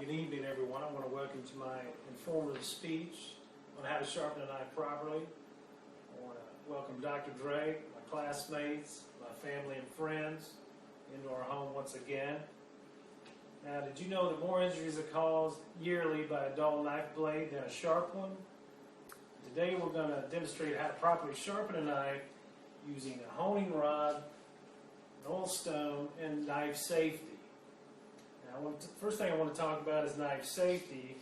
good evening, everyone. I want to welcome to my informative speech on how to sharpen a knife properly. I want to welcome Dr. Drake, my classmates, my family and friends into our home once again. Now, did you know that more injuries are caused yearly by a dull knife blade than a sharp one? Today we're going to demonstrate how to properly sharpen a knife using a honing rod, an oil stone, and knife safety. Now, first thing I want to talk about is knife safety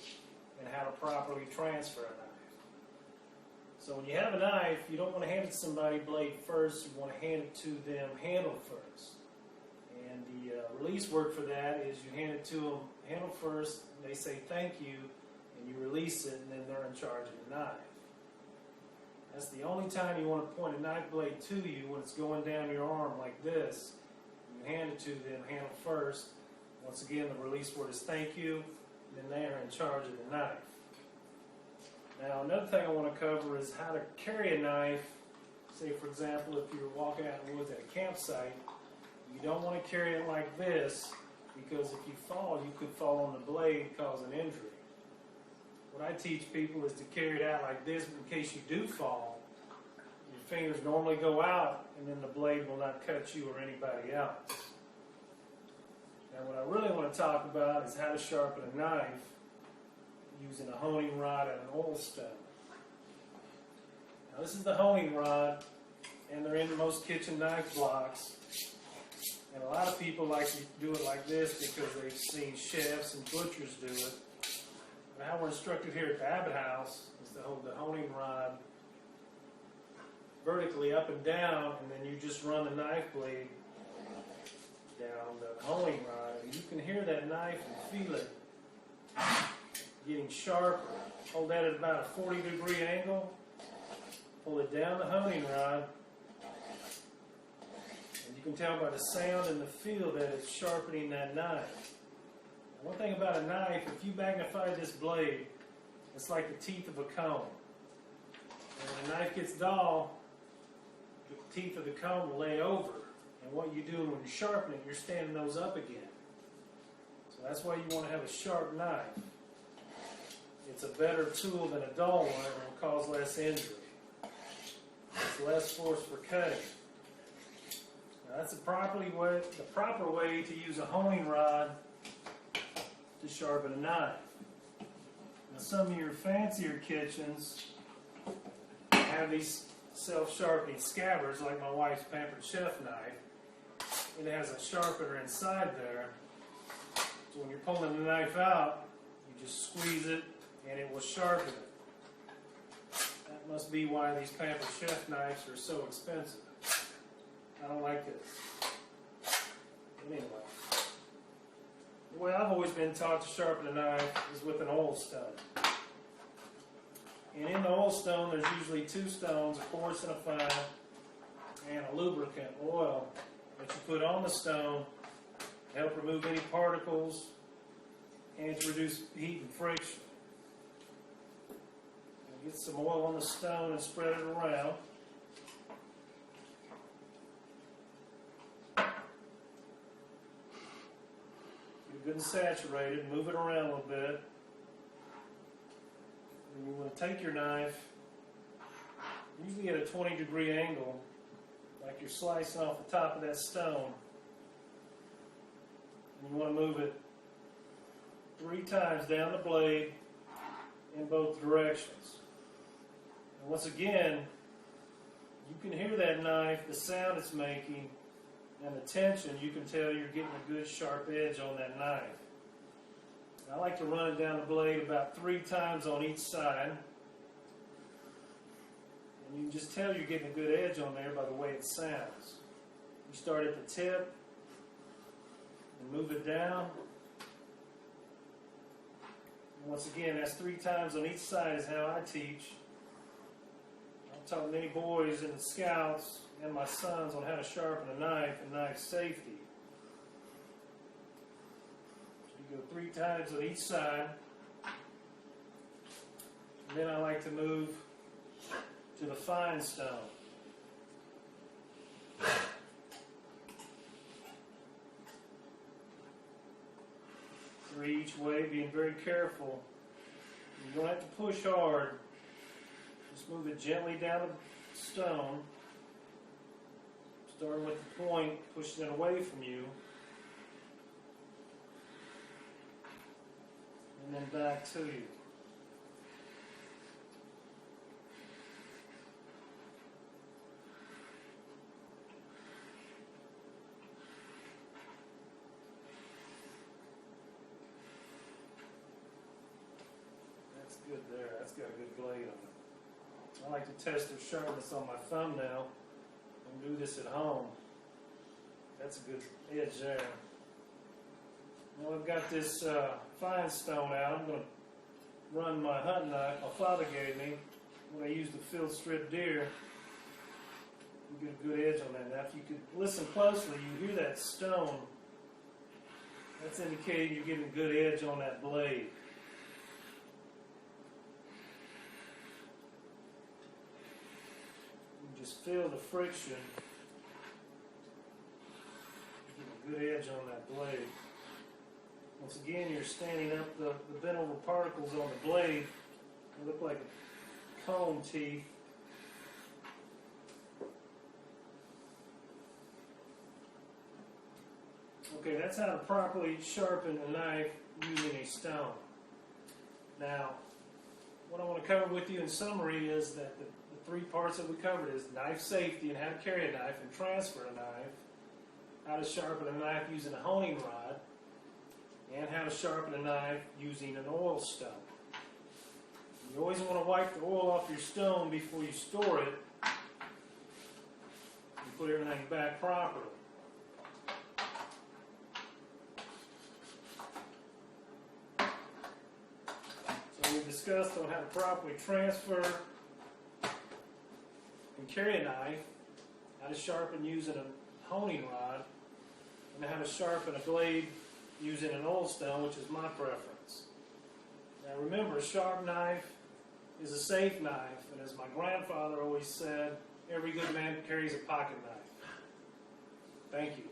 and how to properly transfer a knife. So when you have a knife, you don't want to hand it to somebody blade first, you want to hand it to them handle first. And the release work for that is you hand it to them handle first, they say thank you, and you release it, and then they're in charge of the knife. That's the only time you want to point a knife blade to you, when it's going down your arm like this. You hand it to them handle first. Once again, the release word is thank you, and then they are in charge of the knife. Now, another thing I want to cover is how to carry a knife. Say, for example, if you're walking out in the woods at a campsite, you don't want to carry it like this, because if you fall, you could fall on the blade and cause an injury. What I teach people is to carry it out like this, in case you do fall, your fingers normally go out, and then the blade will not cut you or anybody else. Now, what I really want to talk about is how to sharpen a knife using a honing rod and an oil stone. Now, this is the honing rod, and they're in most kitchen knife blocks. And a lot of people like to do it like this because they've seen chefs and butchers do it. But how we're instructed here at the Abbott House is to hold the honing rod vertically up and down, and then you just run the knife blade down the honing rod, and you can hear that knife and feel it getting sharper. Hold that at about a 40-degree angle. Pull it down the honing rod, and you can tell by the sound and the feel that it's sharpening that knife. And one thing about a knife, if you magnify this blade, it's like the teeth of a comb. And when a knife gets dull, the teeth of the comb will lay over. And what you do when you sharpen it, you're standing those up again. So that's why you want to have a sharp knife. It's a better tool than a dull one, and it will cause less injury. It's less force for cutting. Now that's the proper way to use a honing rod to sharpen a knife. Now some of your fancier kitchens have these self-sharpening scabbards, like my wife's Pampered Chef knife. It has a sharpener inside there, so when you're pulling the knife out, you just squeeze it and it will sharpen it. That must be why these Pampered Chef knives are so expensive. I don't like this. But anyway, the way I've always been taught to sharpen a knife is with an oil stone. And in the oil stone, there's usually two stones, a coarse and a fine, and a lubricant, oil, that you put on the stone to help remove any particles and to reduce heat and friction. Now get some oil on the stone and spread it around. Get it good and saturated. Move it around a little bit. And you want to take your knife, usually at a 20-degree angle, like you're slicing off the top of that stone. And you want to move it 3 times down the blade in both directions. And once again, you can hear that knife, the sound it's making, and the tension. You can tell you're getting a good sharp edge on that knife. I like to run it down the blade about 3 times on each side. And you can just tell you're getting a good edge on there by the way it sounds. You start at the tip and move it down. And once again, that's 3 times on each side is how I teach. I've taught many boys and scouts and my sons on how to sharpen a knife and knife safety. Go 3 times on each side. And then I like to move to the fine stone. 3 each way, being very careful. You don't have to push hard. Just move it gently down the stone, starting with the point, pushing it away from you, and then back to you. That's good there. That's got a good blade on it. I like to test the sharpness on my thumbnail and do this at home. That's a good edge there. Now I've got this fine stone out. I'm going to run my hunting knife my father gave me when I used to field strip deer. You get a good edge on that. Now if you could listen closely, you hear that stone. That's indicating you're getting a good edge on that blade. Just feel the friction. Get a good edge on that blade. Once again, you're standing up the bent over particles on the blade. They look like comb teeth. Okay, that's how to properly sharpen a knife using a stone. Now, what I want to cover with you in summary is that the 3 parts that we covered is knife safety and how to carry a knife and transfer a knife, how to sharpen a knife using a honing rod, and how to sharpen a knife using an oil stone. You always want to wipe the oil off your stone before you store it and put everything back properly. So we discussed on how to properly transfer and carry a knife, how to sharpen using a honing rod, and how to sharpen a blade using an oil stone, which is my preference. Now remember, a sharp knife is a safe knife, and as my grandfather always said, every good man carries a pocket knife. Thank you.